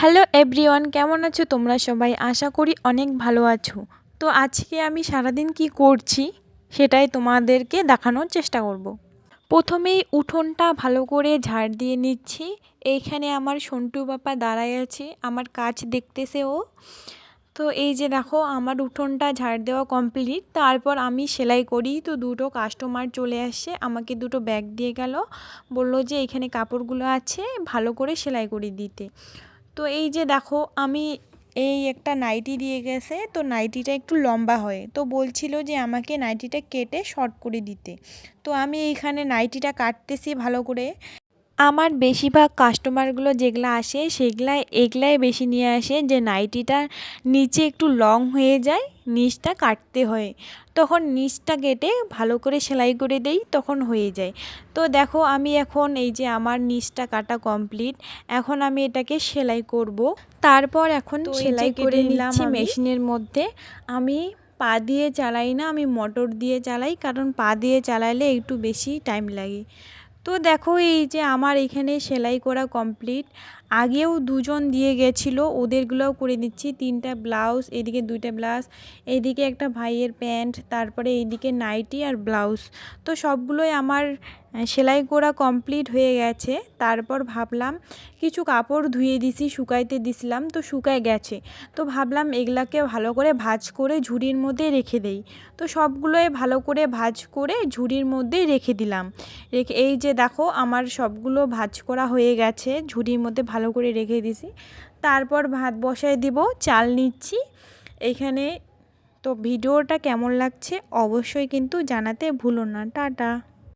Hello everyone, কেমন আছো তোমরা সবাই? আশা করি অনেক ভালো আছো। তো আজকে আমি সারাদিন কি করছি সেটাই তোমাদেরকে দেখানোর চেষ্টা করব। প্রথমেই উঠোনটা ভালো করে ঝাড় দিয়ে নিচ্ছি। এইখানে আমার সন্টু বাবা দাঁড়ায় আছে, আমার কাজ দেখতেছে ও। তো এই যে দেখো, আমার উঠোনটা ঝাড় দেওয়া কমপ্লিট। তারপর আমি সেলাই করি, তো দুটো কাস্টমার চলে আসে, আমাকে দুটো ব্যাগ দিয়ে গেল, বলল যে এখানে কাপড়গুলো আছে ভালো করে সেলাই করে দিতে। তো এই যে দেখো, আমি এই একটা নাইটি দিয়ে গেছে, তো নাইটিটা একটু লম্বা হয়, তো বলছিল যে আমাকে নাইটিটা কেটে শর্ট করে দিতে। তো আমি এইখানে নাইটিটা কাটতেছি ভালো করে। আমার বেশিরভাগ কাস্টমারগুলো যেগুলো আসে এগুলাই বেশি নিয়ে আসে, যে নাইটিটা নিচে একটু লং হয়ে যায়, নিচটা কাটতে হয়, তখন নিচটা কেটে ভালো করে সেলাই করে দেই, তখন হয়ে যায়। তো দেখো, আমি এখন এই যে আমার নিচটা কাটা কমপ্লিট, এখন আমি এটাকে সেলাই করব। তারপর এখন সেলাই করে নিচ্ছি মেশিনের মধ্যে। আমি পা দিয়ে চালাই না, আমি মোটর দিয়ে চালাই, কারণ পা দিয়ে চালাইলে একটু বেশি টাইম লাগে। তো দেখো, এই যে আমার এখানে সেলাই করা কমপ্লিট। আগেও দুজন দিয়ে গেছিলো, ওদেরগুলোও করে দিচ্ছি। 3টা ব্লাউজ, এদিকে 2টা ব্লাউজ, এইদিকে একটা ভাইয়ের প্যান্ট, তারপরে এইদিকে নাইটি আর ব্লাউজ। তো সবগুলোই আমার সেলাই করা কমপ্লিট হয়ে গেছে। তারপর ভাবলাম, কিছু কাপড় ধুয়ে দিছি, শুকাইতে দিছিলাম, তো শুকায় গেছে। তো ভাবলাম এগুলাকে ভালো করে ভাঁজ করে ঝুড়ির মধ্যে রেখে দেই। তো সবগুলোই ভালো করে ভাঁজ করে ঝুড়ির মধ্যে রেখে দিলাম। রেখে এই যে দেখো, আমার সবগুলো ভাঁজ করা হয়ে গেছে, ঝুড়ির মধ্যে ভালো করে রেখে দিছি। তারপর ভাত বসায় দিব, চাল নিচ্ছি এইখানে। তো ভিডিওটা কেমন লাগছে অবশ্যই কিন্তু জানাতে ভুলো না। টাটা।